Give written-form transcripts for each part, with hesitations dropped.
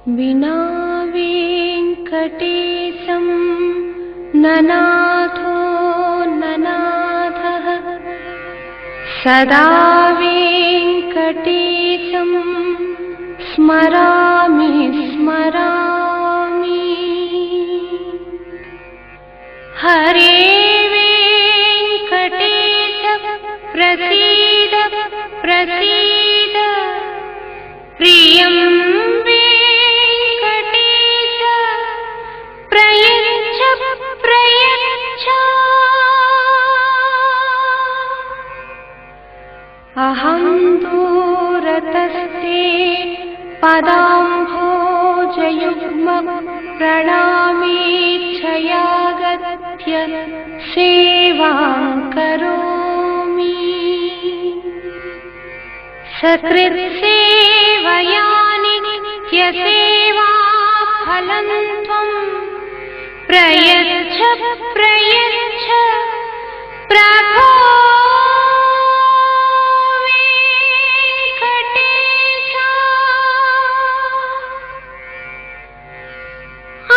विना वेङ्कटेशं ननाथो ननाथः सदा वेङ्कटेशं स्मरामि स्मरामि। हरे वेङ्कटेश प्रसीद प्रसीद, प्रियं वेङ्कटेश प्रयच्छ प्रयच्छ। अहं दूरतस्ते पदाम्भोजयुग्मं प्रणामीच्छयागत्य सेवां करोमि। सकृत्सेवया नित्यसेवा फलं त्वं प्रयच्छ प्रयच्छ प्रभो वेङ्कटेश।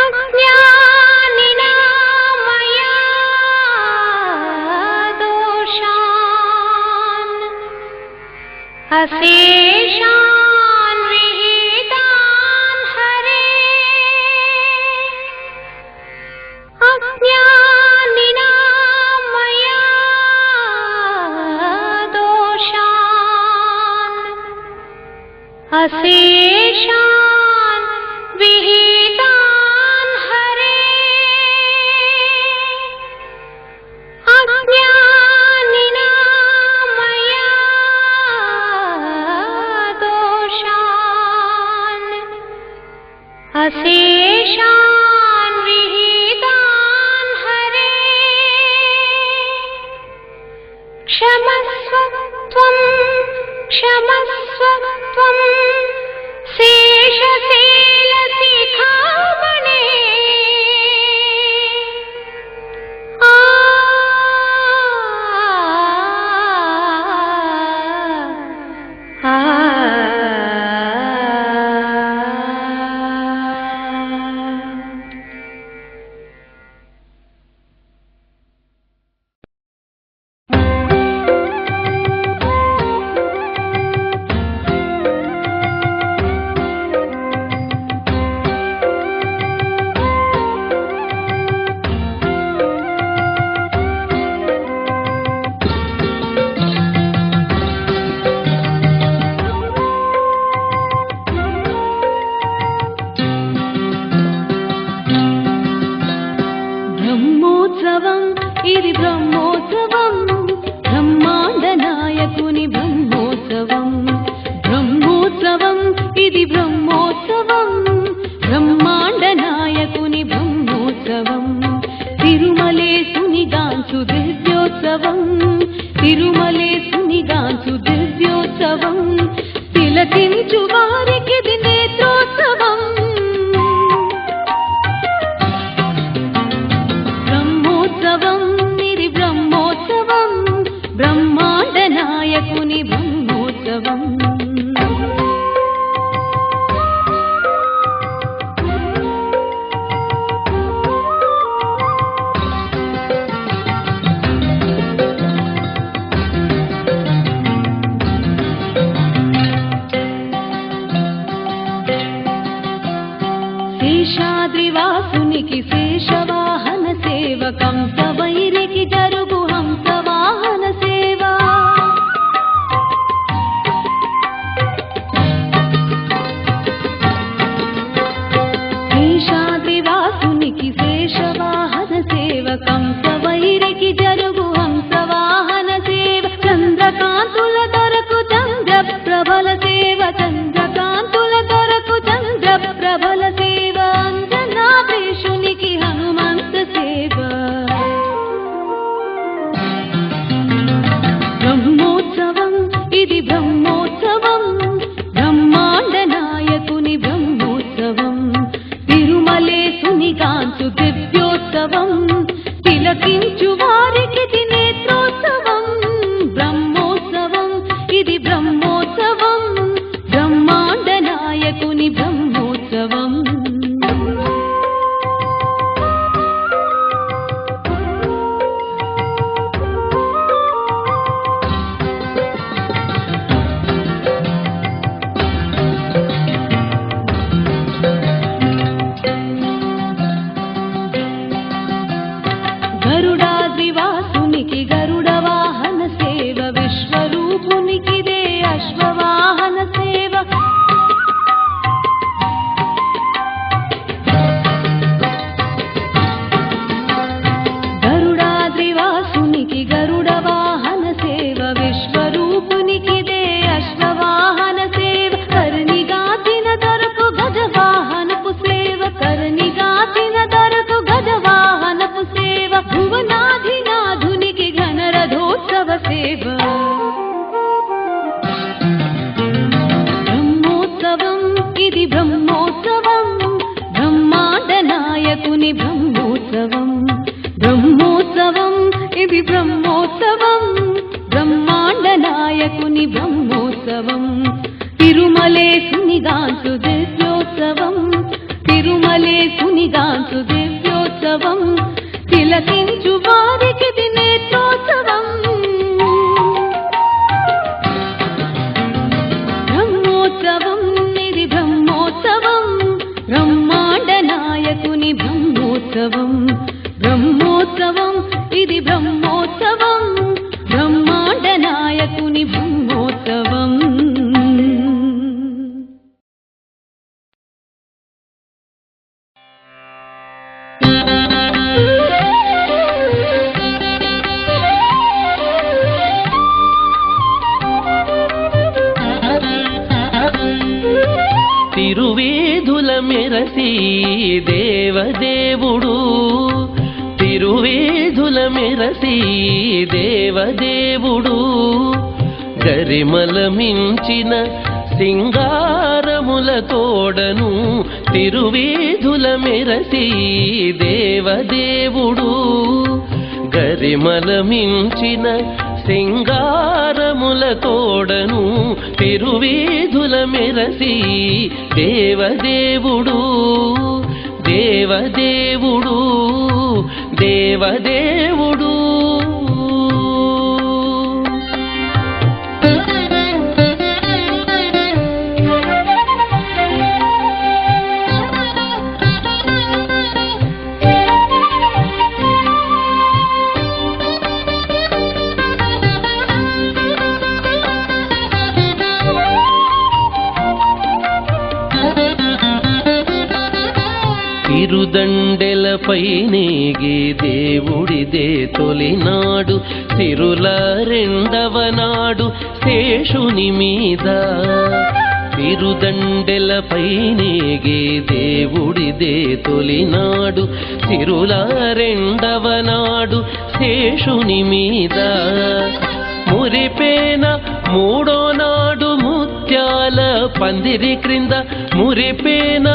अज्ञानिना मया दोषान् अशेषान् विहितान् हरे। अज्ञानिना मया दोषान् अशेषान् विहितान् हरे। अज्ञानिना मया दोषान् अशेषान् विहितान् हरे। क्षमस्व त्वं क्षमस्व त्वं शेषशैलशिखामणे। శేషాద్రివాసునికి శేషవాహన సేవకం సవైరికి జరుగు హంసవాహన సేవా. శేషాద్రివాసునికి శేషవాహన సేవకం సవైరికి జరుగు హంసవాహన సేవ. చంద్రకాంతుల దొరకు చంద్ర ప్రభల సేవ, చంద్రకాంతుల దొరకు చంద్ర ప్రభల సేవ. అంజనాభీషునికి హనుమంత సేవ. బ్రహ్మోత్సవం ఇది బ్రహ్మోత్సవం, బ్రహ్మాండ నాయకుని బ్రహ్మోత్సవం. తిరుమలేశుని కాంచు దివ్యోత్సవం, తిలకించు వారికి నేత్రోత్సవం. బ్రహ్మోత్సవం ఇది బ్రహ్మోత్సవం, బ్రహ్మాండ నాయకుని బ్రహ్మోత్సవం. గరుడాద్రివాసునికి గరుడ వాహన సేవ, విశ్వరూపునికిదే అశ్వవాహన సేవ. గరుడాద్రివాసునికి గరుడ వాహన సేవ, విశ్వరూపునికిదే అశ్వవాహన సేవ. కర్ణిగాచిన దొరకు గజవాహనపు సేవ, కర్ణిగాచిన దొరకు గజవాహనపు సేవ. భువనాధినాథునికి ఘనరథోత్సవ సేవ. బ్రహ్మోత్సవం ఇది బ్రహ్మోత్సవం, బ్రహ్మాండ నాయకుని బ్రహ్మోత్సవం. బ్రహ్మోత్సవం ఇది బ్రహ్మోత్సవం, బ్రహ్మాండ నాయకుని బ్రహ్మోత్సవం. తిరుమలేశునిగాంచు దివ్యోత్సవం, తిరుమలేశునిగాంచు దివ్యోత్సవం. తిలకించు వారికిది నేత్రోత్సవం. బ్రహ్మోత్సవం ఇది బ్రహ్మోత్సవం, బ్రహ్మాండ నాయకుని బ్రహ్మోత్సవం. బ్రహ్మోత్సవం ఇది బ్రహ్మోత్సవం, బ్రహ్మాండ నాయకుని బ్రహ్మోత్సవం. తిరువేధుల మెరసి దేవదేవుడు, తిరువేధుల మెరసి దేవదేవుడు. గరిమల మించిన సింగారముల తోడను, తిరువేధుల మెరసి దేవదేవుడు. గరిమల మించిన సింగారముల తోడను, తిరువేధుల మెరసి దేవదేవుడు. దేవదేవుడు దేవదేవుడు. తిరుదండెలపై నేగి దేవుడిదే తొలినాడు, సిరుల రెండవ నాడు శేషుని మీద. తిరుదండెలపై నేగి దేవుడిదే తొలినాడు, సిరుల రెండవ నాడు శేషుని మీద. మురిపేన మూడో నాడు ముత్యాల పందిరి క్రింద, మురిపేన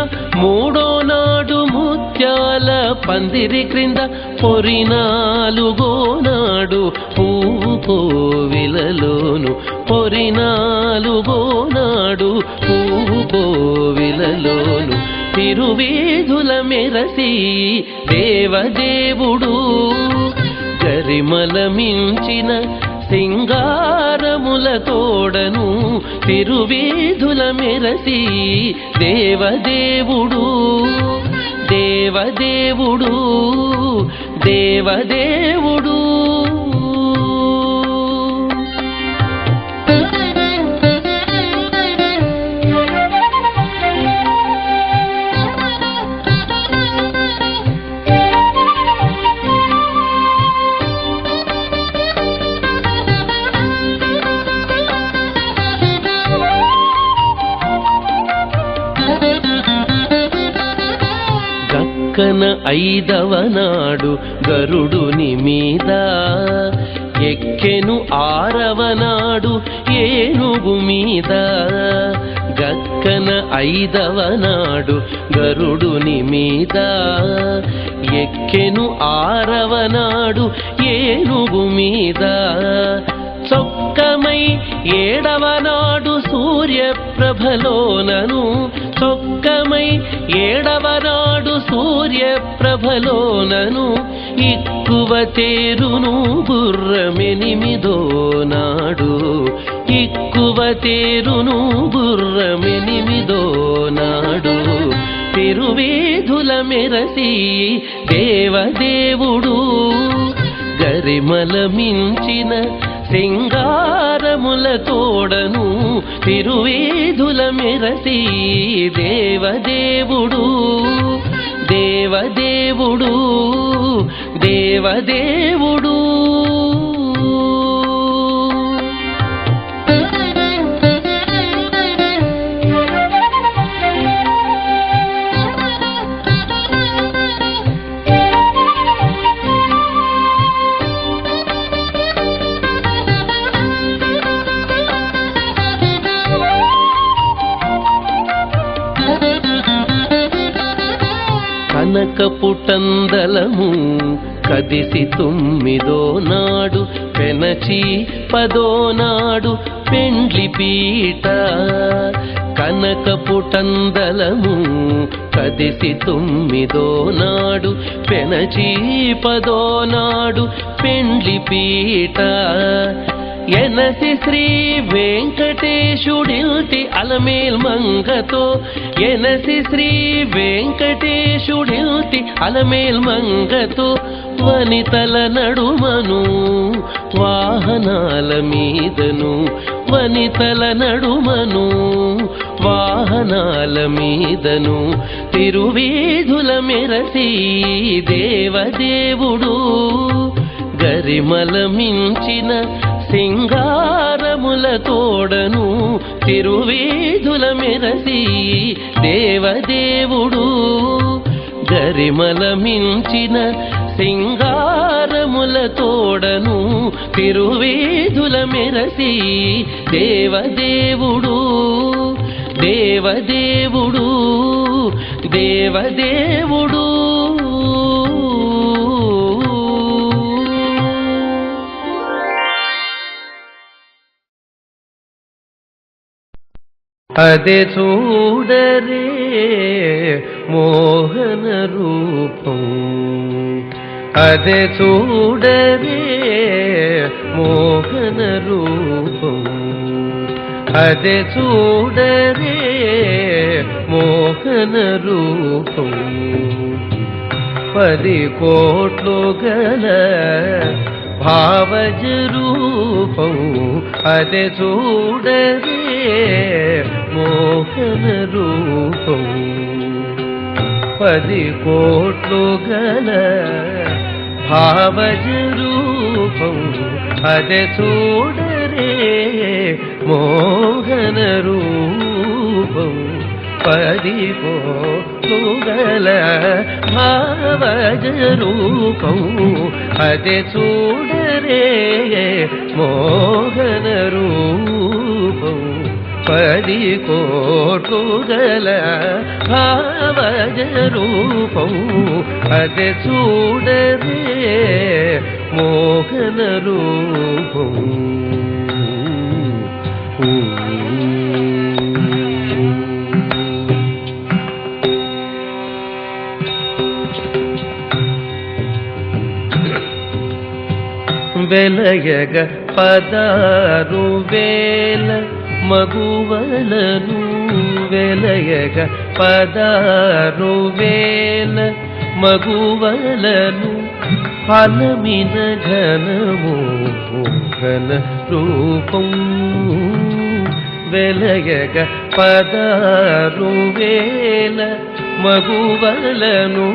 మూడో నాడు ముత్యాల పందిరి క్రింద. పొరినాలుగో నాడు పువ్వు కోవిలలోను, పొరినాలుగో నాడు పువ్వు కోవిలలోను. తిరువేధుల మెరసి దేవదేవుడు. గరిమల మించిన సింగారముల తోడను, తిరువేధుల మెరసి దేవదేవుడు. దేవదేవుడు దేవదేవుడు. గక్కన ఐదవ నాడు గరుడుని మీద, ఎక్కెను ఆరవ నాడు ఏనుగు మీద. గక్కన ఐదవ నాడు గరుడుని మీద, ఎక్కెను ఆరవ నాడు ఏనుగు మీద. చొక్కమై ఏడవ నాడు సూర్యప్రభలోనను, చొక్కమై ఏడవ నాడు సూర్యప్రభలోనను. ఇక్కువ తేరును గుర్రమెనిమిదో నాడు, ఇక్కువ తేరును గుర్రమెనిమిదో నాడు. తిరువీధుల మెరసి దేవదేవుడు గరిమల మించిన సింగారముల తోడను తిరువీధుల మెరసి దేవదేవుడు దేవదేవుడు దేవదేవుడు కనకపుటందలము కదిసి 9దో నాడు పెనచి 10దో నాడు పెండ్లి పీట కనకపుటందలము కదిసి 9దో నాడు పెనచి 10దో నాడు పెండ్లి పీట ఎనసి శ్రీ వెంకటేశుడిల్తి అలమేల్ మంగతో ఎనసి శ్రీ వెంకటేశుడిల్తి అలమేల్ మంగతో వనితల నడుమను వాహనాల మీదను వనితల నడుమను వాహనాల మీదను తిరువీధుల మెరసి దేవదేవుడు గరిమల మించిన సింగారముల తోడను తిరువీధుల మెరసి దేవదేవుడు గరిమల మించిన సింగారముల తోడను తిరువీధుల మెరసి దేవదేవుడు దేవదేవుడు దేవదేవుడు అదే చూడరే మోహన రూపం అదే చూడరే మోహన రూపం అదే చూడరే మోహన రూపం 10 కోట్లు గల భావజ రూపం అదే చూడరే మోహన రూపం 10 కోట్లు గల భావజ రూపం అదే చూడరే మోహన రూపం 10 కోట్లు గల భావజ రూపం అదే చూడరే మోహన రూపం 10 కోట్లు గల భావజ రూపం అదే చూడరే మోహన రూపం వెలయగ 16,000 మగువలను వెలయగ 16,000 మగువలను ఫలమిన ఘనము ఘన రూపం వెలయగ 16,000 మగువలను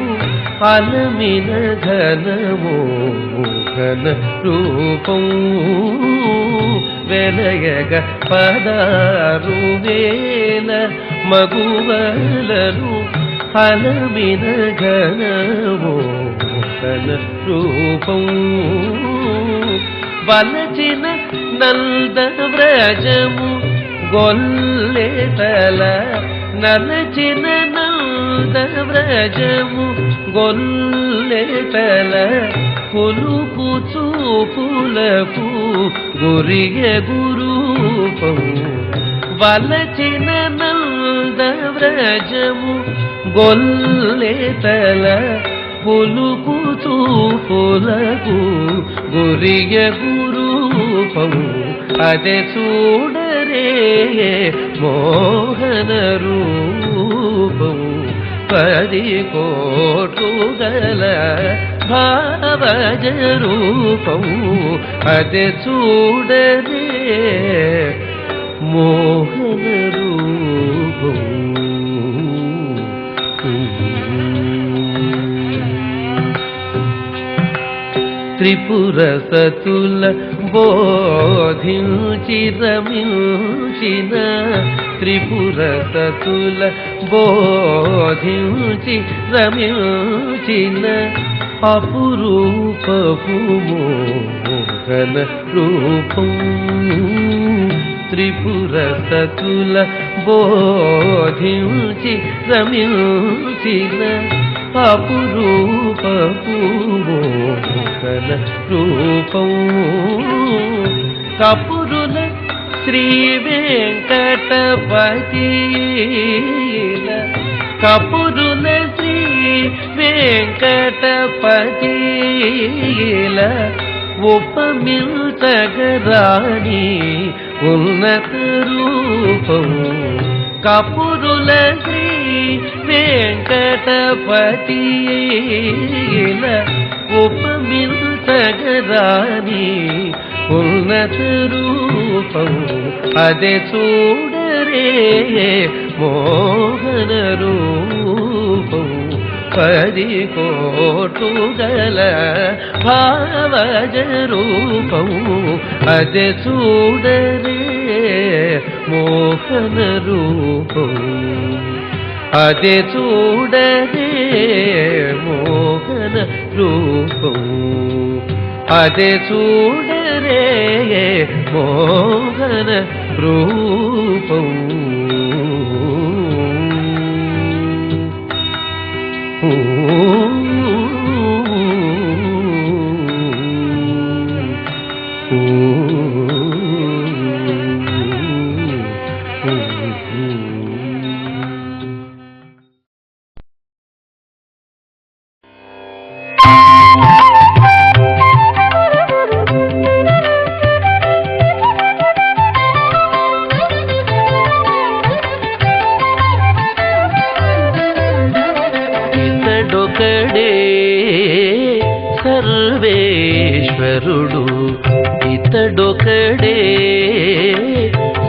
ఫలమిన ఘనము ఘన రూపం వెలయగ 16,000 మగువలను ఫలమిన ఘనము ఘన రూపం వలచిన నంద వ్రజము గొల్లెతల నలచిన నంద వ్రజము గొల్లెతల పులుపు చూపులకు గురియ గురూపం వలచిన నంద వ్రజము గొల్లెతల పులుపు చూపులకు గురియ గురూపం అదే చూడరే మోహన రూపం 10 కోట్లు గల భావజ రూపము అదే చూడరే మోహన రూపము. త్రిపుర సతుల బోధించి రమించిన త్రిపుర సతుల బోధించి రమించిన అపురూపపు మోహన రూపం. త్రిపుర సతుల బోధించి రమించిన అపురూపపు మోహన రూపం. కపురుల శ్రీ వెంకటపతి కపురుల శ్రీ వెంకటపతి ఉపమిల్చగరాని ఉన్నత రూపం. కపురుల శ్రీ వెంకటపతి ఉపమిల్చగరాని ఉన్నత రూపం అదే చూడరే మోహన రూపం. 10 కోట్లు గల భావజ రూపము అదే చూడరే మోహన రూపం. అదే చూడరే మోహన రూపం. అదే చూడరే మోహన రూపం. సర్వేశ్వరుడు ఇతడొకడే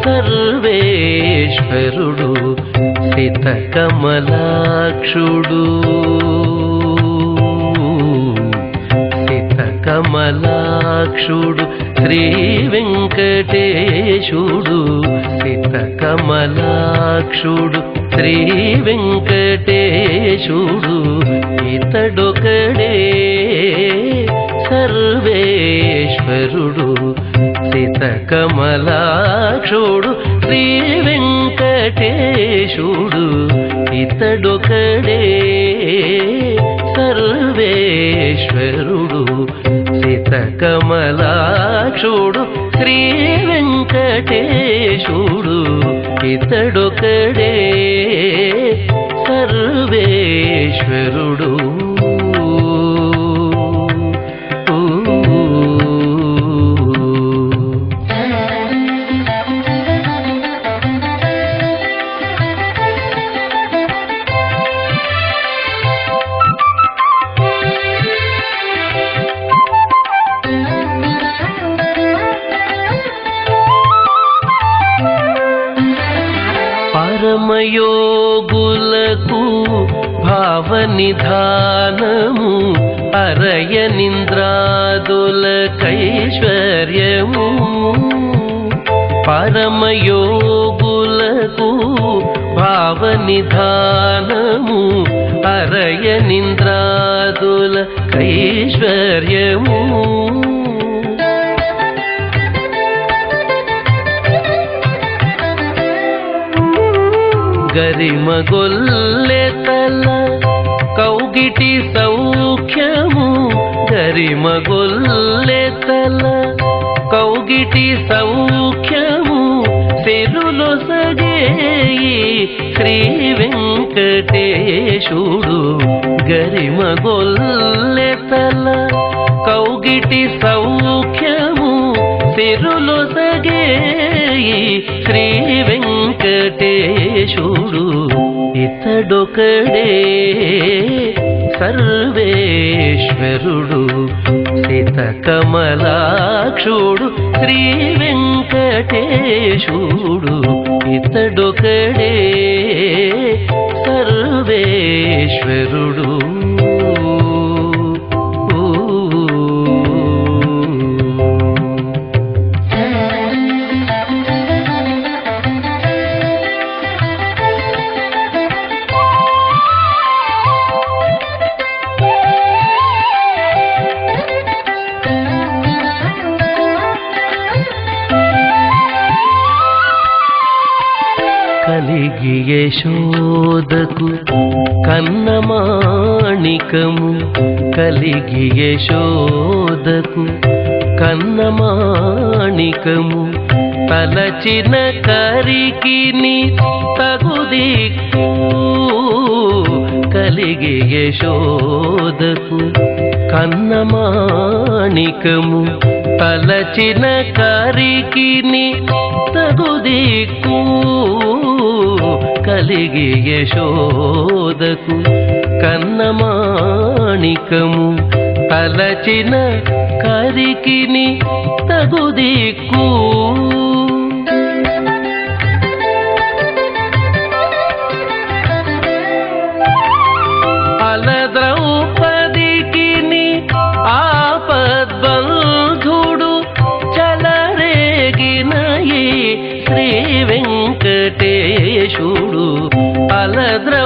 సర్వేశ్వరుడు సితకమలాక్షుడు సితకమలాక్షుడు శ్రీ వెంకటేశుడు సితకమలాక్షుడు శ్రీ వెంకటేశుడు ఇతడొకడే సర్వేశ్వరుడు సితకమలాక్షుడు శ్రీ వెంకటేశుడు ఇతడొకడే సర్వేశ్వరుడు సితకమలాక్షుడు శ్రీ వెంకటేశుడు ఇతడొకడే సర్వేశ్వరుడు. పరమయోగులకు భావనిధానము అరయనింద్రాదులకైశ్వర్యము. పరమయోగులకు భావనిధానము అరయనింద్రాదులకైశ్వర్యము. గరిమగొల్లెతల కౌగిటి సౌఖ్యము గరిమగొల్లెతల కౌగిటి సౌఖ్యము సిరులు సగేయి శ్రీ వెంకటేశుడు. గరిమగొల్లెతల కౌగిటి సౌఖ్యము సిరులు సగేయి శ్రీ వెంకటేశుడు ఇతడొకడే సర్వేశ్వరుడు సీతకమలాక్షుడు శ్రీ వెంకటేశుడు ఇతడొకడే సర్వేశ్వరుడు కలిగి యశోదకు కన్నమాణికము కలిగి యశోదకు కన్నమాణికము తలచిన కరికిని తగుదిక్కు కలిగి యశోదకు కన్నమాణికము తలచిన కరికిని తగుదిక్కు కలిగి యశోదకు కన్నమాణికము తలచిన కరికిని తగుదిక్కు అలద్రౌపదికిని ఆపద్బంధుడు చలరేగిన ఈ శ్రీ వెంకటేశుడు అలద్రౌపదికిని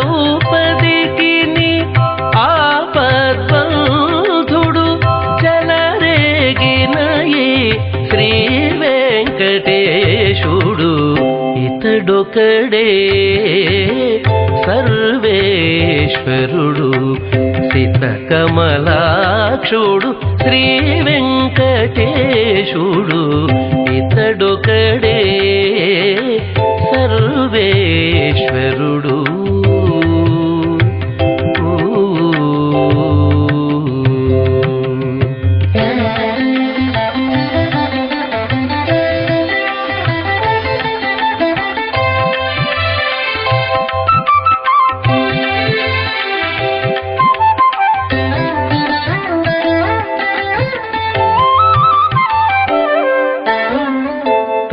ఆపద్బంధుడు చలరేగిన ఈ శ్రీ వెంకటేశుడు ఇతడొకడే సర్వేశ్వరుడు సీతకమలాక్షుడు శ్రీ వెంకటేశుడు ఇతడొకడే సర్వేశ్వరుడు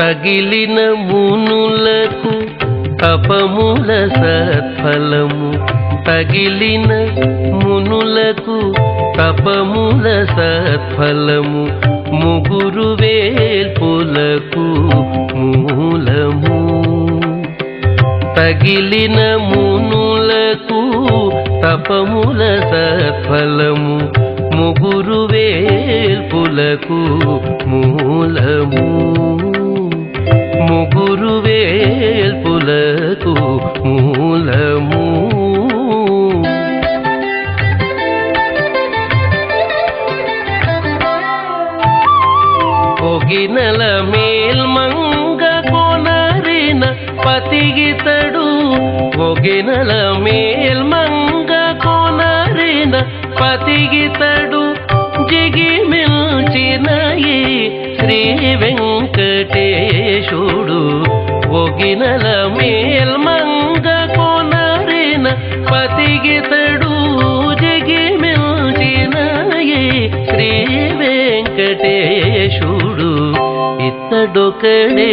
తగిలిన మునులకు తపముల సత్ఫలము తగిలిన మునులకు తపముల సత్ఫలము ముగురు వేల్పులకు మూలము తగిలిన మునులకు తపముల సత్ఫలము ముగురు వేల్పులకు మూలము ముగురు వేల్పులకు మూలము ఒగినల మేల్మంగ కొనరిన పతిగితడు ఒగినల మేల్మంగ కొనరిన పతిగితడు జిగిమిల్చిన ఈ శ్రీ వెంకటేశుడు ఒగినల మేల్మంగ కొనరిన పతిగితడు జిగిమిల్చిన ఈ శ్రీ వెంకటేశుడు ఇతడొకడే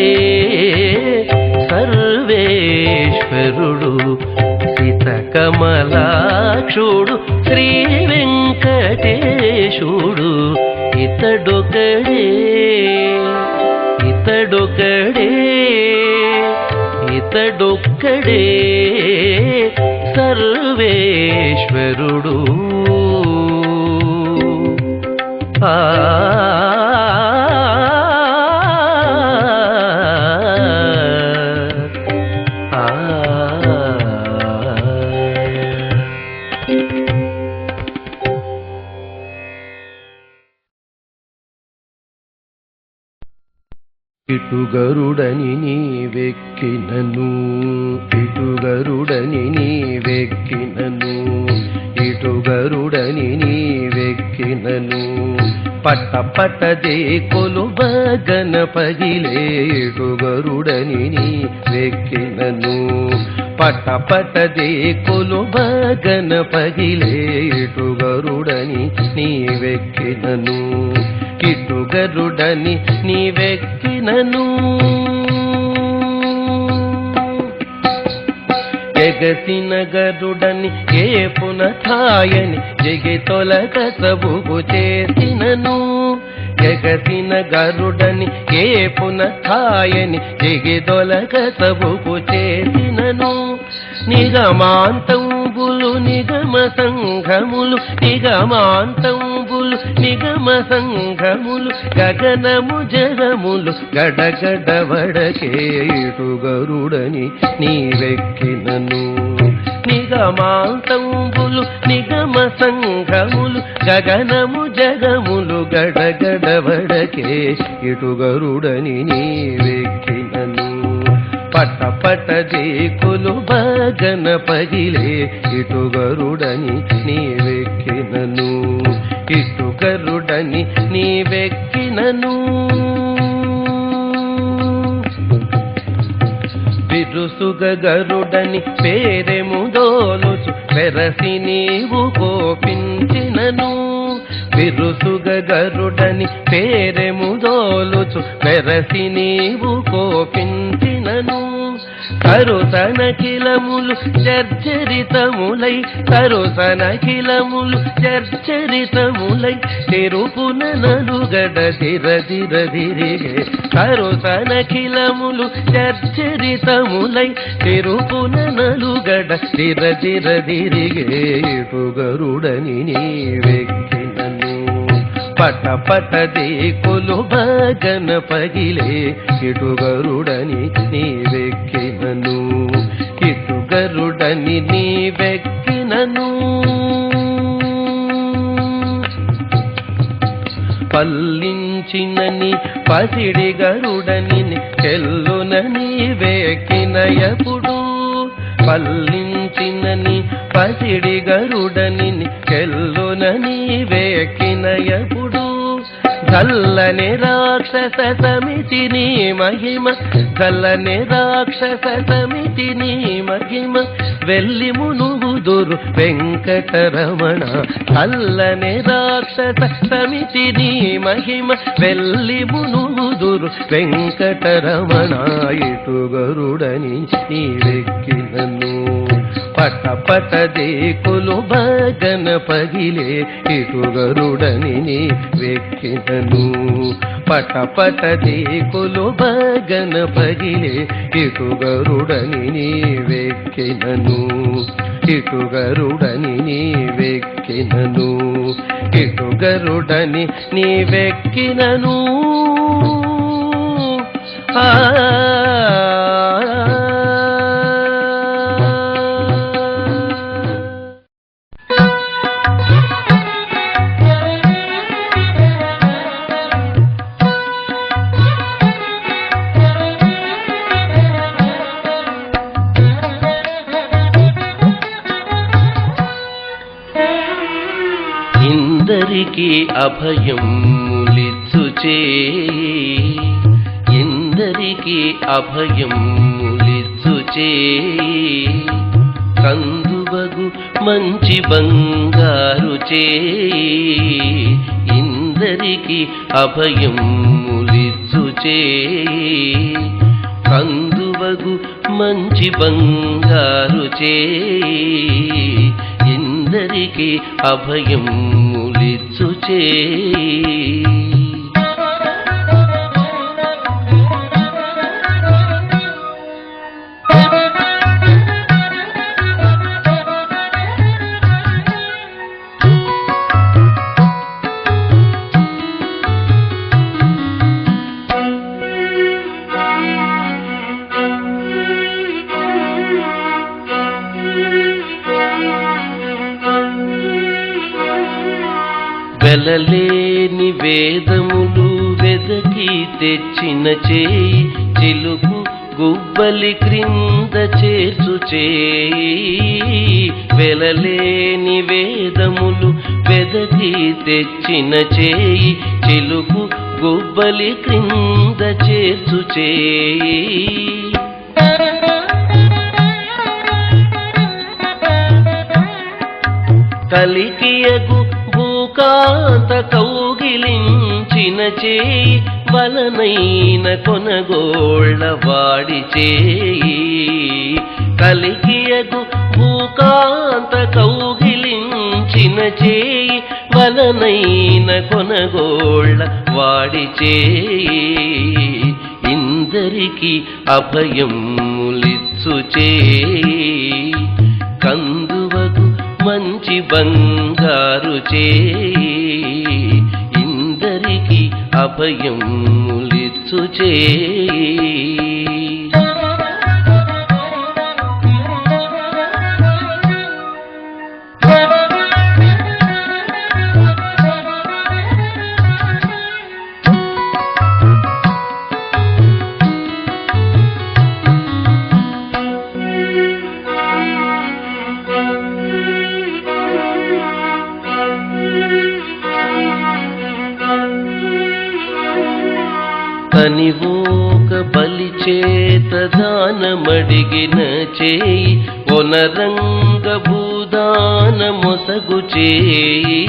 సర్వేశ్వరుడు సీతకమలాక్షుడు శ్రీ వెంకటేశుడు ఇతడొకడే ఇతడొకడే ఇతడొక్కడే సర్వేశ్వరుడు ఆ ఇటుగరుడని నీవెక్కినను ఇటుగరుడని నీవెక్కినను ఇటుగరుడని నీవెక్కినను పట్ట పట్టదే కొలువ గణపగిలే ఇటుగరుడని నీవెక్కినను పట పట దేకులు బగన పగిలే ఇటు గరుడని నీవెక్కినను ఇటు గరుడని నీవెక్కినను ఎగసిన గరుడని ఏపున ఛాయని జగి తొలగ సబుగు చేసినను ఎగసిన గరుడని ఏపున ఛాయని జగి తొలగ సబుగు చేసినను నిగమాంతంబులు నిగమ సంఘములు నిగమాంతంబులు నిగమ సంఘములు గగనము జగములు గడగడ వడకే ఇటు గరుడని నీవెక్కినను నిగమాంతంబులు నిగమ సంఘములు గగనము జగములు గడగడ వడకే ఇటు గరుడని నీవెక్కినను పట పట దేకులు బగన పగిలే ఇటు గరుడని నీవెక్కినను ఇటు గరుడని నీవెక్కినను బిరుసుగ గరుడని పేరెముదోలుచు వెరసి నీవు కోపించినను బిరుసుగ గరుడని పేరెముదోలుచు వెరసి నీవు కోపించినను తరుసనఖిలములు జర్జరితములై తరుసనఖిలములు జర్జరితములై తెరుపున నలుగడ దిరదిరదిరిగే తరుసనఖిలములు జర్జరితములై తెరుపున నలుగడ దిరదిరదిరిగే ఇటు గరుడని నీవెక్కినను పట పట దేకులు బగన పగిలే ఇటు గరుడని నీవెక్కినను ఇటు గరుడని నీవెక్కినను పల్లించినని పసిడి గరుడని చెల్లున నీవెక్కినయపుడు పల్లించినని పసిడి గరుడని చెల్లున నీవెక్కినయపుడు చల్లని రాక్షస సమితి నీ మహిమ చల్లని రాక్షస సమితి నీ మహిమ వెళ్ళి మునుగుదురు వెంకటరమణ చల్లని రాక్షస సమితి నీ మహిమ వెళ్ళి మునుగుదురు వెంకటరమణ ఇటు గరుడని నీవెక్కినను పట పట దేకులు బగన పగిలే ఇటు గరుడని నీవెక్కినను పట పట దేకులు బగన పగిలే ఇటు గరుడని నీవెక్కినను ఇటు గరుడని నీవెక్కినను ఇటు గరుడని నీవెక్కినను ఇందరికి అభయములిచ్చు చేయి ఇందరికి అభయములిచ్చు చేయి కందువగు మంచి బంగారు చేయి ఇందరికి అభయములిచ్చు చేయి కందువగు మంచి బంగారు చేయి ఇందరికి అభయములిచ్చు చేయి వెలలేని వేదములు వెదకి తెచ్చిన చేయి చిలుకు గుబ్బలి క్రింద చేర్చు చేయి వెలలేని వేదములు వెదకి తెచ్చిన చేయి చిలుకు గుబ్బలి క్రింద చేర్చు చేయి కలికియగు భూకాంత కౌగిలించిన చేయి బలనైన కొనగోళ్ళ వాడి చేయి కలికియగు భూకాంత కౌగిలించిన చేయి బలనైన కొనగోళ్ళ వాడి చేయి ఇందరికి అభయములిచ్చు చేయి కందువగు మంచి బంగారు చేయి ఇందరికి అభయములిచ్చు చేయి తనివోక బలిచేత దానమడిగిన చేయి ఒనరంగ భూదాన మొసగు చేయి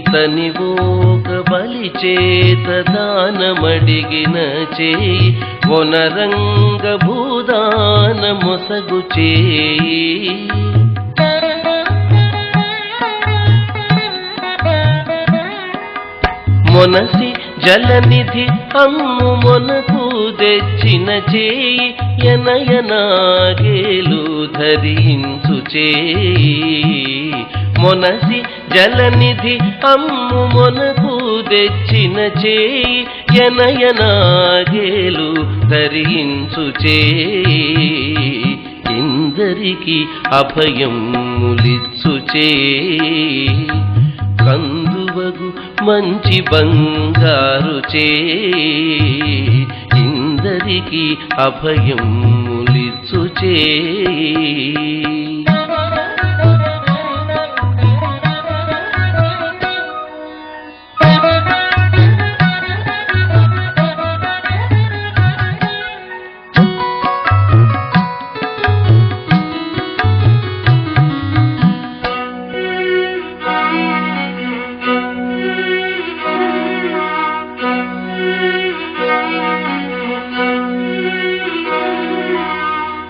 తనివోక బలిచేత దానమడిగిన చేయి ఒనరంగ భూదాన మొసగు చేయి మొనసి జలనిధి అమ్ము మొనకు తెచ్చిన చేయి ఎనయనాగేలు ధరించు చేయి మొనసి జలనిధి అమ్ము మొనకు తెచ్చిన చేయి ఎనయనాగేలు ధరించు చేయి ఇందరికి అభయములిచ్చు చేయి కందువగు మంచి బంగారు చేయి ఇందరికి అభయములిచ్చు చేయి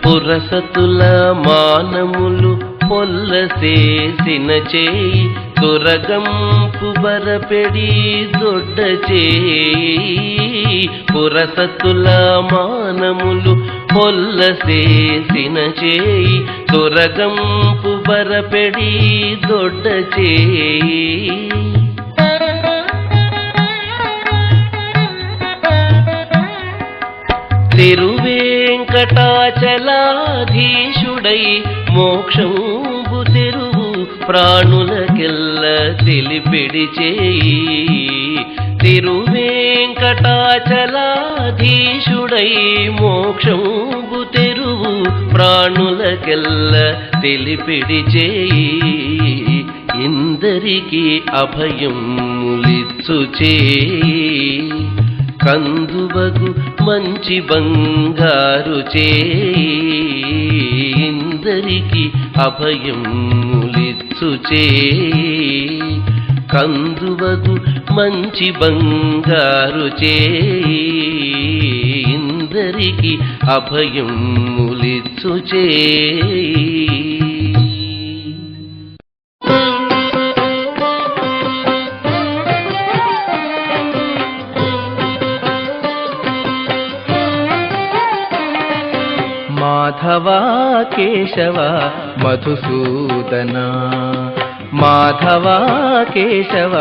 పురసతుల మానములు పొల్లసేసిన చేయి దురగంపు బరపెడి దొడ్డ చేయి పురసతుల మానములు పొల్లసేసిన చేయి దురగంపు బరపెడి దొడ్డ చేయి తిరువేంకటాచలాధీశుడై మోక్షంబు తెరువు ప్రాణులకెల్ల తెలిపిడి చేయి తిరువేంకటాచలాధీశుడై మోక్షంబు తెరువు ప్రాణులకెల్ల తెలిపిడి చేయి ఇందరికి అభయములిచ్చు చేయి కందువగు మంచి బంగారు చేయి ఇందరికి అభయములిచ్చు చేయి కందువగు మంచి బంగారు చేయి ఇందరికి అభయములిచ్చు చేయి మాధవ కేశవ మధుసూదన మాధవ కేశవ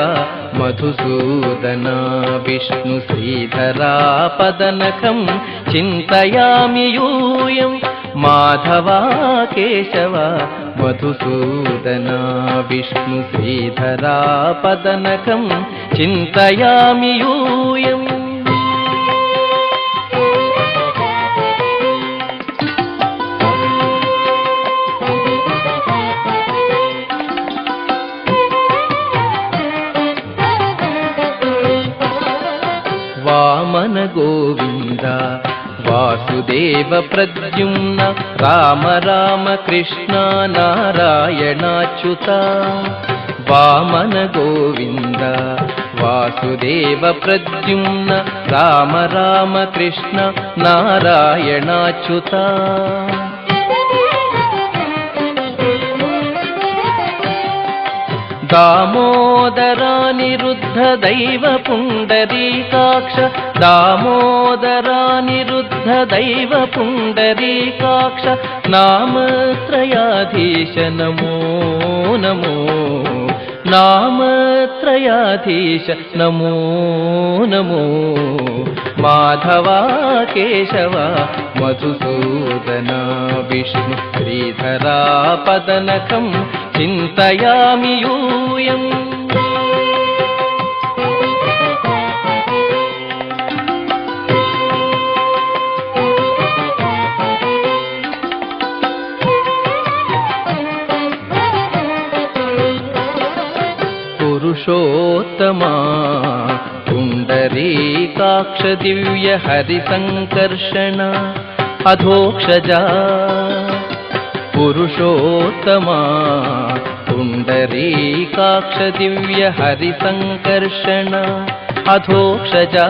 మధుసూదన విష్ణు శ్రీధరా పదనఖం చింతయామి యూయం మాధవ కేశవ మధుసూదన విష్ణు శ్రీధరా పదనఖం చింతయామి యూయం వామన గోవింద వాసుదేవ ప్రద్యుమ్న రామ రామ కృష్ణ నారాయణాచ్యుత వామన గోవింద వాసుదేవ ప్రద్యుమ్న రామ రామ కృష్ణ నారాయణాచ్యుత దామోదరానిరుద్ధ దైవ పుండరీకాక్ష దామోదరానిరుద్ధ దైవ పుండరీకాక్ష నామత్రయాధీశ నమో నమో నామత్రయాధీశ నమో నమో మాధవ కేశవ మధుసూదన విష్ణు శ్రీధరా పదనకం చింతయామి యూయం పురుషోత్తమా పుండరీకాక్ష దివ్య హరి సంకర్షణ అధోక్షజా పురుషోత్తమా పుండరీకాక్ష దివ్య హరి సంకర్షణ అధోక్షజా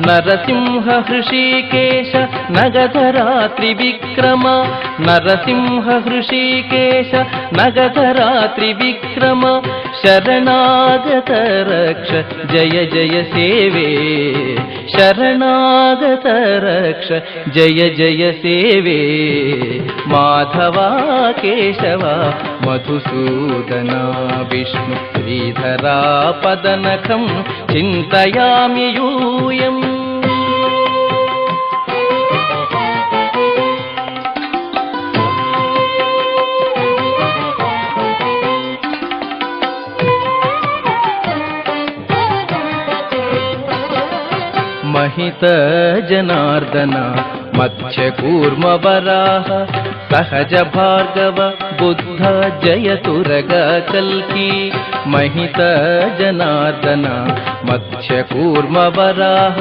నరసింహ హృషీకేశ నగధరా త్రివిక్రమ నరసింహ హృషీకేశ నగధరా త్రివిక్రమ శరణాగత రక్ష జయ జయ సేవే శరణాగత రక్ష జయ జయ సేవే మాధవ కేశవ మధుసూదన విష్ణు శ్రీధరా పదనకం చింతయామి యూయం महित जनार्दन मत्स्यकूर्म वराह सहज भार्गव बुद्ध जयतुरग कल्की महित जनार्दन मत्स्यकूर्म वराह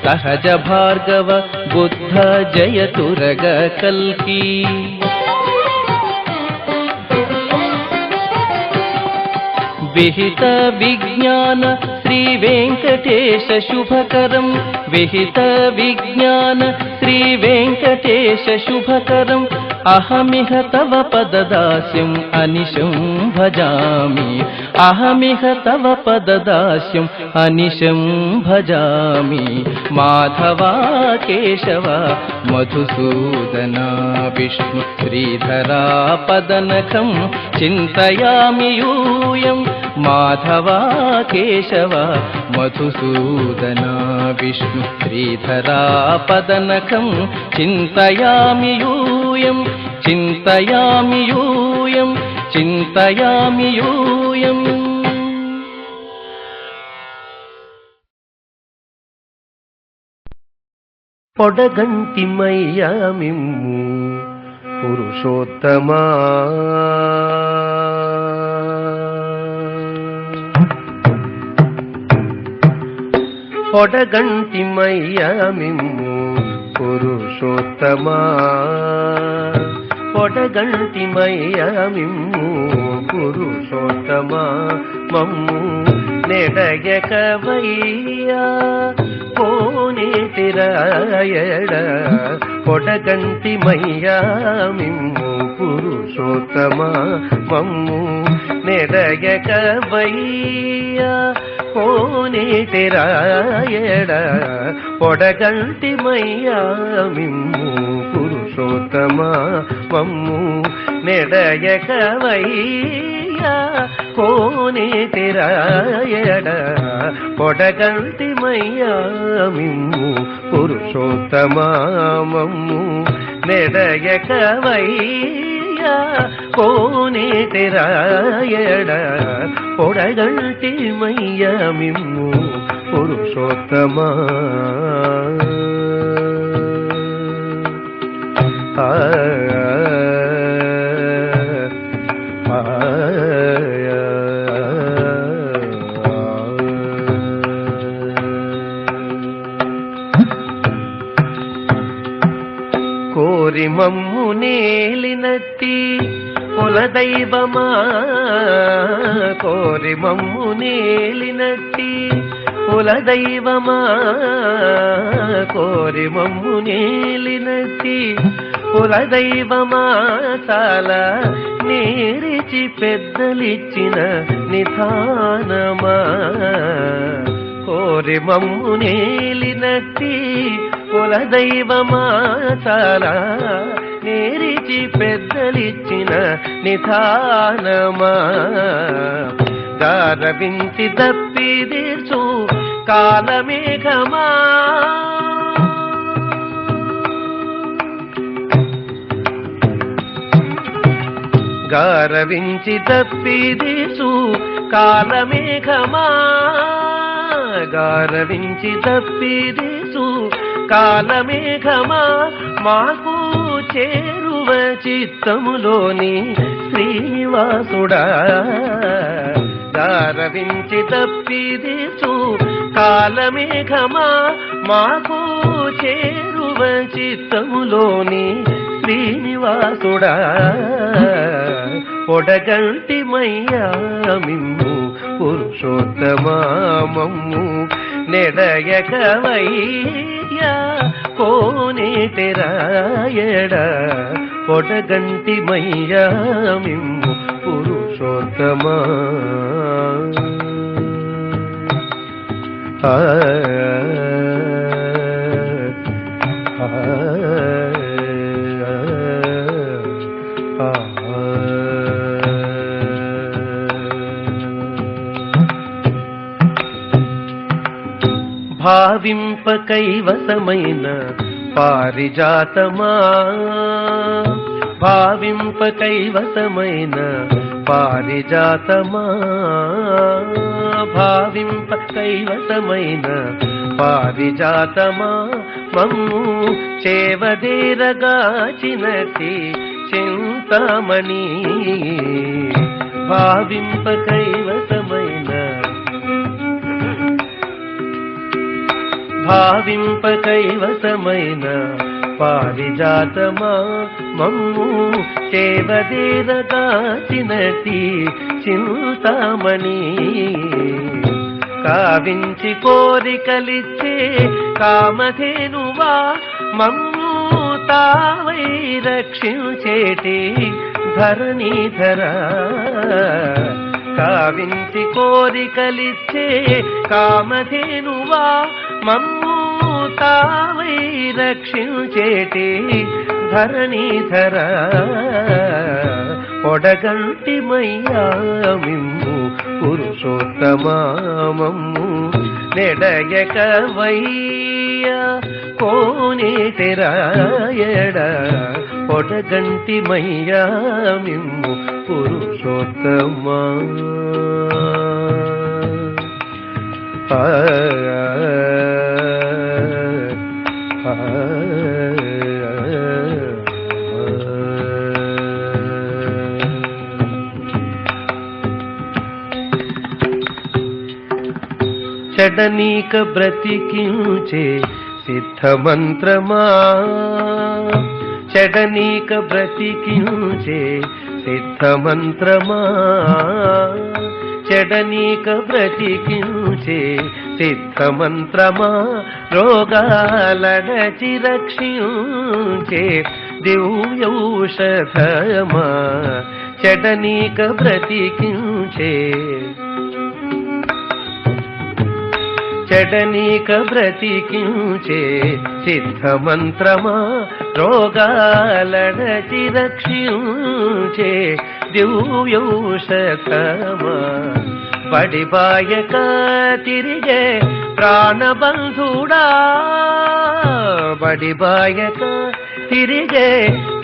सहज भार्गव बुद्ध जयतुरग कल्की विहित विज्ञान श्री वेंकटेश शुभकरं विहित विज्ञान श्री वेंकटेश शुभकरं अहमिह तव पददास्यम् अनिशं भजामि अहमिह तव पददास्यम् अनिशं भजामि माधव केशव मधुसूदन विष्णु श्रीधरा पदनखं चिन्तयामि यूयं माधव केशव मधुसूदन विष्णु श्रीधरा पदनखं चिन्तयामि यूयं चिन्तयामि यूयं चिन्तयामि यूयम् పొడగంటిమయ్యా మిమ్ము పురుషోత్తమా పొడగంటిమయ్యా మిమ్ము పురుషోత్తమా పొడగంటిమయ్యా మిమ్ము పురుషోత్తమా మమ్ము నెడయకవయ్యా కోనేటిరాయడ పొడగంటిమయ్యా మిమ్ము పురుషోత్తమా మమ్ము నెడయకవయ్యా కోనేటిరాయడ పొడగంటిమయ్యా మిమ్ము పురుషోత్తమా మమ్ము నెడయకవయ్యా కోనేటిరాయడ పొడగంటిమయ్యా మిమ్ము పురుషోత్తమా మమ్ము నెడయకవయ్యా కోనేటిరాయడ పొడగంటిమయ్యా మిమ్ము పురుషోత్తమా మమ్ము నేలినట్టి కులదైవమా కోరి మమ్ము నేలినట్టి కులదైవమా కోరి మమ్ము నేలినట్టి కులదైవమా చాలా నేరిచి పెద్దలిచ్చిన నిధానమా కోరి మమ్ము నేలినట్టి కులదైవమా చాలా నేరిచి పెద్దలిచ్చిన నిధానమా గారవించి దప్పిదిర్చు కాలమేఘమా గారవించి తప్పిదిసు కాలమేఘమా గారవించి తప్పిదిసు కాలమేఘమా మాకు చేరువ చిత్తములోని శ్రీనివాసుడా గారవించి తప్పిదిసు కాలమేఘమా మాకు చేరువ చిత్తములోని శ్రీనివాసుడా పొడగంటి మయ్యా మిమ్ము పురుషోత్తమా మమ్ము నెడయకవయ్యా కోనేటెరాయడ పొడగంటి మయ్యా మిమ్ము పురుషోత్తమా భావింప కైవసమైన పారిజాతమా భావింప కైవసమైన పారిజాతమా భావింప కైవసమైన పారిజాతమా మమ్ము చేవదేరగాచినటి చింతామణి భావింప కైవసమైన భావింప కైవసమైన పారిజాతమా మమ్ము చేవదేరగాచినటి చింతామణి కావించి కోరికలిచ్చే కామధేనువా మమ్ము తావై రక్షించేటి ధరణీధర కావించి కోరికలిచ్చే కామధేనువా మమ్ము తావై రక్షించేటి ధరణీధర పొడగంటి మయ్యా మిమ్ము పురుషోత్తమా మమ్ము నెడయకవయ్యా కోనేటెరాయడ పొడగంటి మయ్యా మిమ్ము పురుషోత్తమా చెడనీక బ్రతికించే సిద్ధమంత్రమా చెడనీక బ్రతికించే సిద్ధమంత్రమా చెడనీక బ్రతికించే సిద్ధమంత్రమా రోగాలడచి రక్షించే దివ్యౌషధమా చెడనీక బ్రతికించే చెడనీక బ్రతికించే సిద్ధమంత్రమా రోగాలడచి రక్షించే దివ్యౌషధమా బడిబాయక తిరిగే ప్రాణబంధుడా బడిబాయక తిరిగే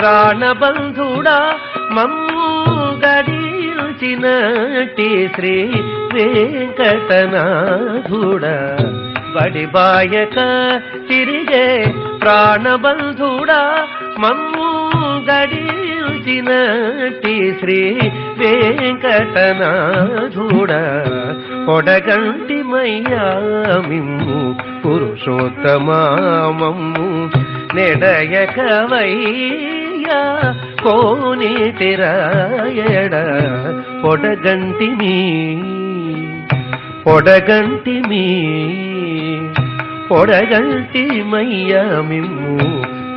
ప్రాణబంధుడా మమ్ము గడిల్చినటి శ్రీ వెంకటనాథుడా బడిబాయక తిరిగే ప్రాణబంధుడా మమ్ము గడిల్చినటి శ్రీ వెంకటనాథుడా పొడగంటి మయ్యా మిమ్ము పురుషోత్తమా మమ్ము నెడయకవయ్యా కోనేటిరాయడ పొడగంటిమి పొడగంటిమయ్యా మిమ్ము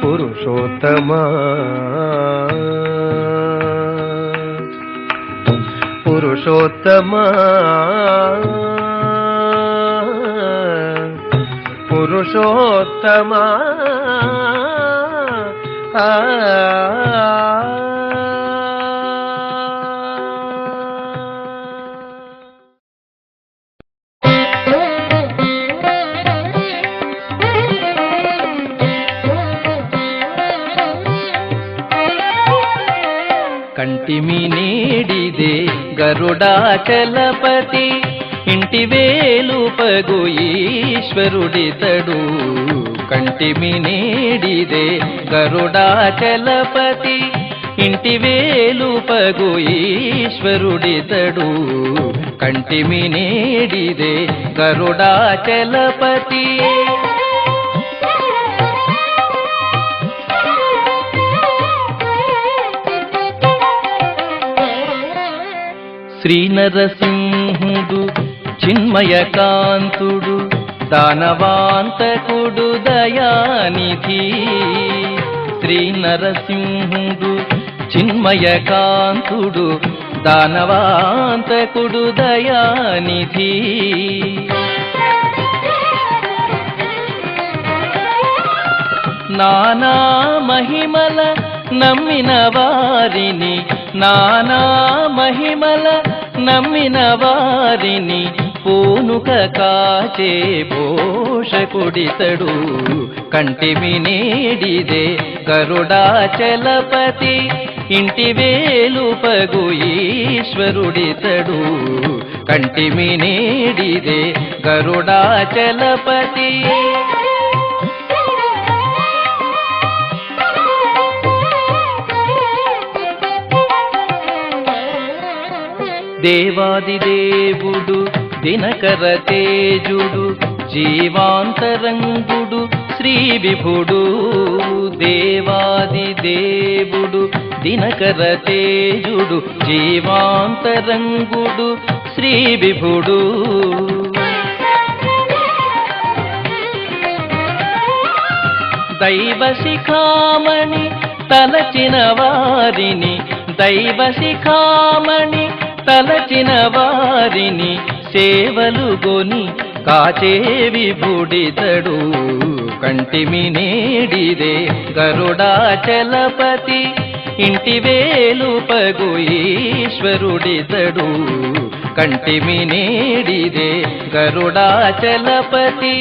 పురుషోత్తమా పురుషోత్తమా పురుషోత్తమా కంటిమి నేడిదే గరుడాచలపతి ఇంటి వేలుపగు ఈశ్వరుడితడు కంటిమి నేడిదే గరుడాచలపతి ఇంటి వేలుపగు ఈశ్వరుడితడు కంటిమి నేడిదే గరుడాచలపతి శ్రీ నరసింహుడు చిన్మయకాంతుడు దానవాంతకుడు దయానిధి శ్రీ నరసింహుడు చిన్మయకాంతుడు దానవాంతకుడు దయానిధి నానా మహిమల నమ్మిన వారిని నానా మహిమల నమ్మిన వారిని పూనుక కాచే పోషకుడితడు కంటిమి నేడిదే గరుడాచలపతి ఇంటి వేలుపగు ఈశ్వరుడితడు కంటిమి నేడిదే గరుడాచలపతి దేవాదిదేవుడు దినకర తేజుడు జీవాంతరంగుడు శ్రీ విభుడు దేవాదిదేవుడు దినకర తేజుడు జీవాంతరంగుడు శ్రీ విభుడు దైవ శిఖామణి తలచిన వారిని దైవ శిఖామణి తలచిన వారిని సేవలు గొని కాచే విభుడితడు కంటిమి నేడిదే గరుడాచలపతి ఇంటి వేలుపగు ఈశ్వరుడితడు కంటిమి నేడిదే గరుడాచలపతి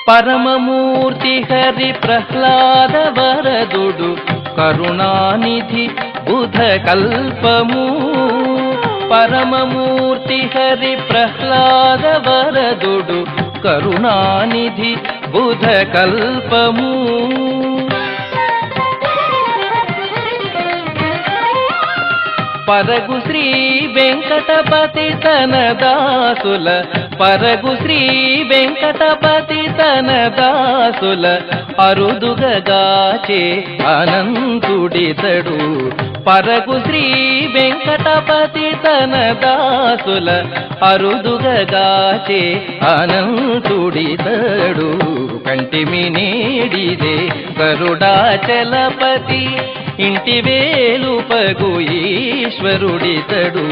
పరమమూర్తి హరి ప్రహ్లాద వరదుడు కరుణానిధి బుధ కల్పము పరమమూర్తి హరి ప్రహ్లాద వరదుడు కరుణానిధి బుధ కల్పము పరగు శ్రీ వెంకటపతి తన దాసుల పరగు శ్రీ వెంకటపతి తన దాసుల అరుదుగాచే అనంతుడితడు పరగు శ్రీ వెంకటపతి తన దాసుల అరుదుగాచే అనంతుడితడు కంటిమి నేడిదే గరుడాచలపతి ఇంటి వేలుపగు ఈశ్వరుడితడు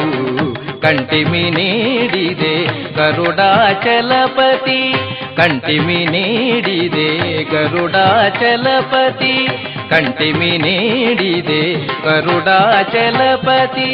కంటిమి నేడిదే గరుడాచలపతి కంటిమి నేడిదే గరుడాచలపతి కంటిమి నేడిదే గరుడాచలపతి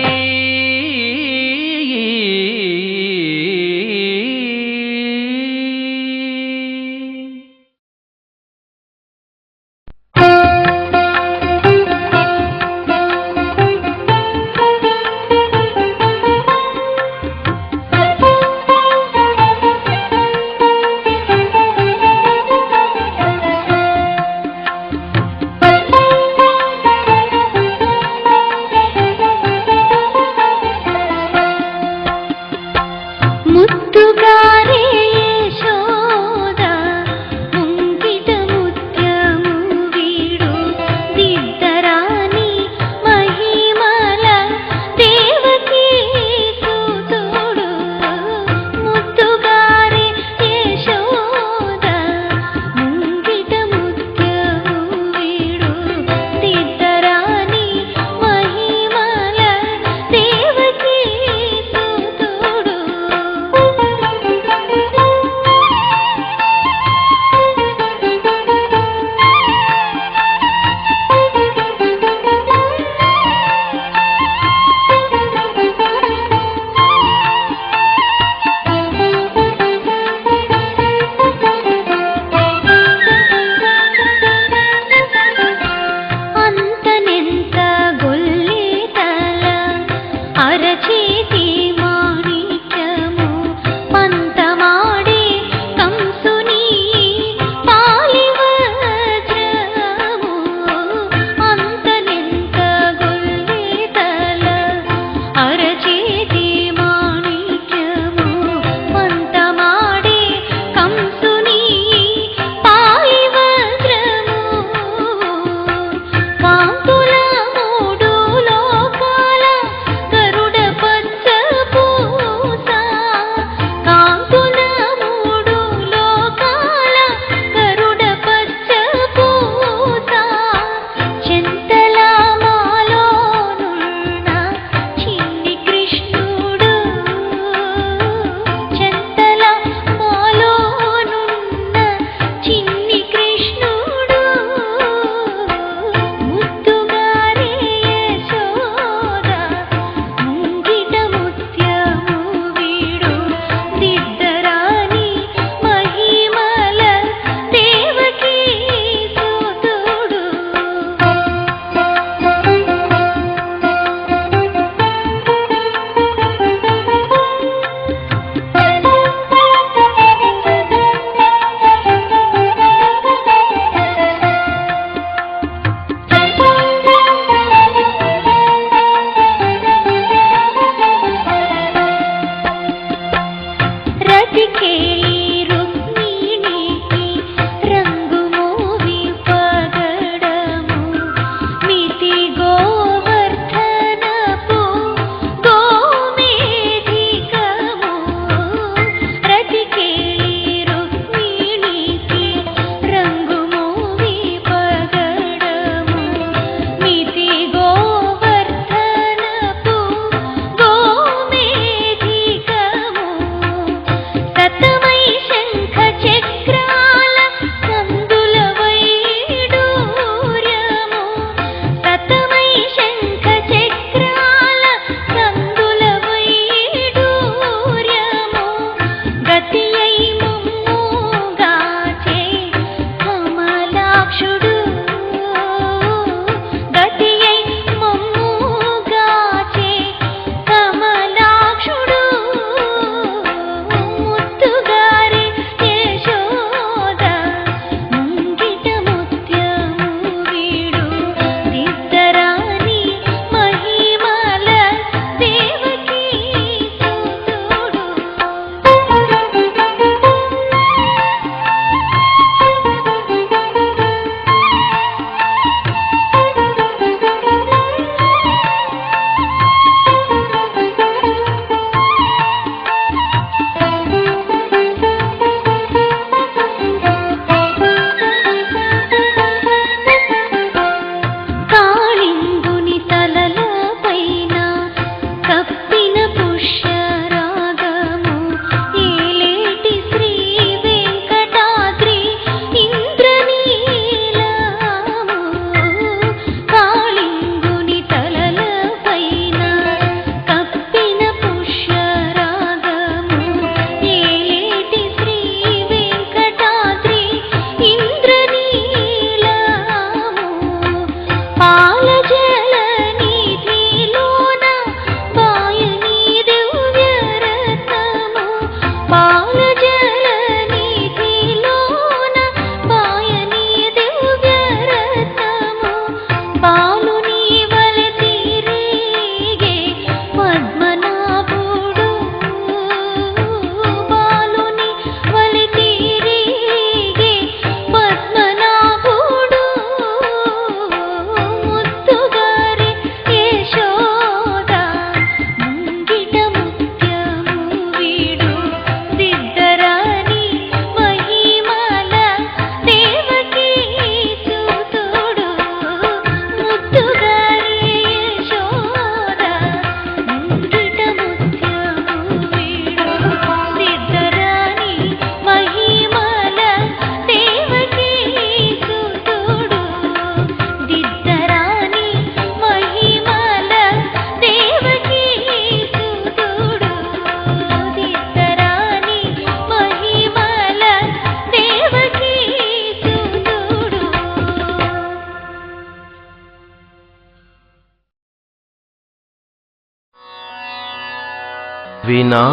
వినా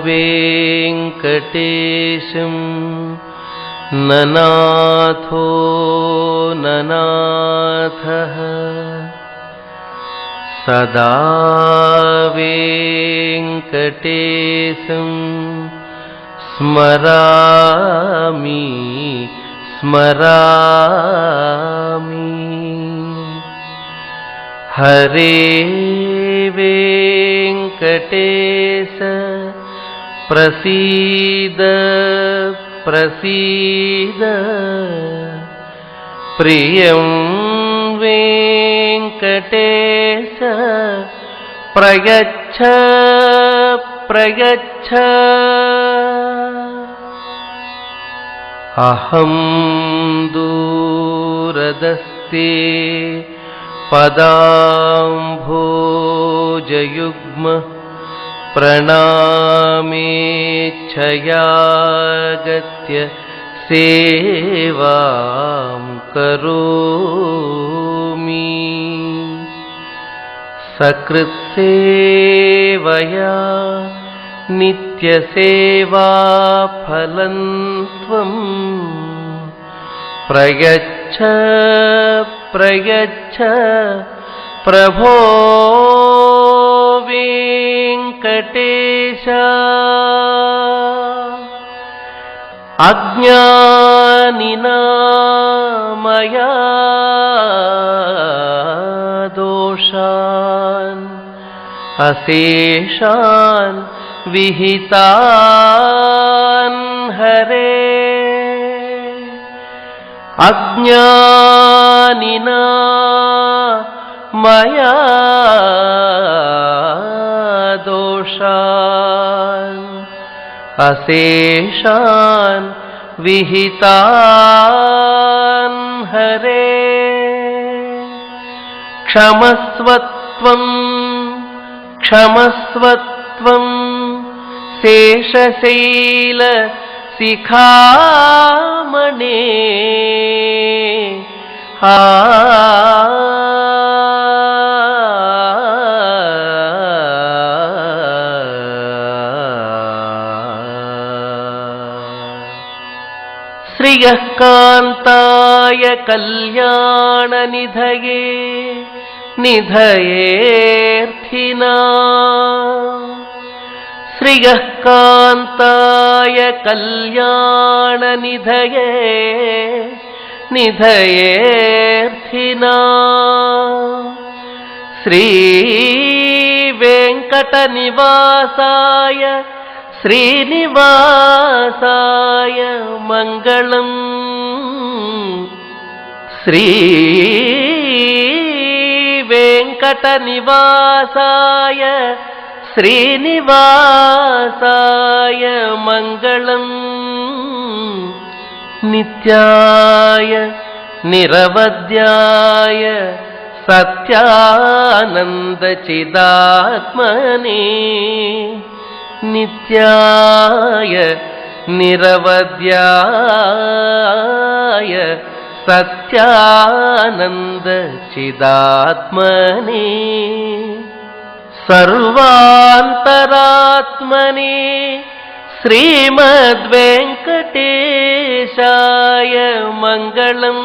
వెంకటేశం ననాథో ననాథః సదా వెంకటేశం స్మరామి స్మరామి. హరే వెంకటేశ ప్రసీద ప్రసీద. ప్రియం వెంకటేశ ప్రయచ్ఛ ప్రయచ్ఛ. అహం దూరదస్తే పదాంభోజయుగ్మ ప్రణామేచ్ఛయాగత్య సేవాం కరోమి. సకృత్సేవయా నిత్యసేవాఫలం త్వం ప్రయచ్ఛ ప్రయచ్ఛ ప్రభో వెంకటేశ. అజ్ఞానినా మయా దోషాన్ అశేషాన్ విహితాన్ హరే. అజ్ఞానినా మయా దోషాన్ అశేషాన్ విహితాన్ హరే. క్షమస్వత్వం క్షమస్వత్వం శేషశైల శిఖామణే. శ్రియః కాంతాయ కళ్యాణనిధయే నిధయేర్థినా. శ్రియః కాంతాయ కళ్యాణనిధయే నిధయేర్థినా. శ్రీవేంకటనివాసాయ శ్రీనివాసాయ మంగళం. శ్రీవేంకటనివాసాయ శ్రీనివాసాయ మంగళం. నిత్యాయ నిరవధ్యాయ సత్యానందచిదాత్మనే. నిత్యాయ నిరవధ్యాయ సత్యానందచిదాత్మనే. సర్వాంతరాత్మనే శ్రీమద్వేంకటేశాయ మంగళం.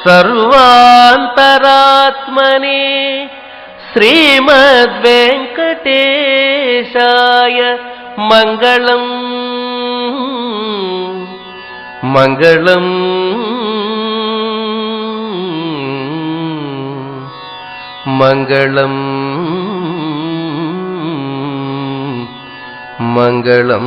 సర్వాంతరాత్మనే శ్రీమద్వేంకటేశాయ మంగళం. మంగళం మంగళం మంగళం.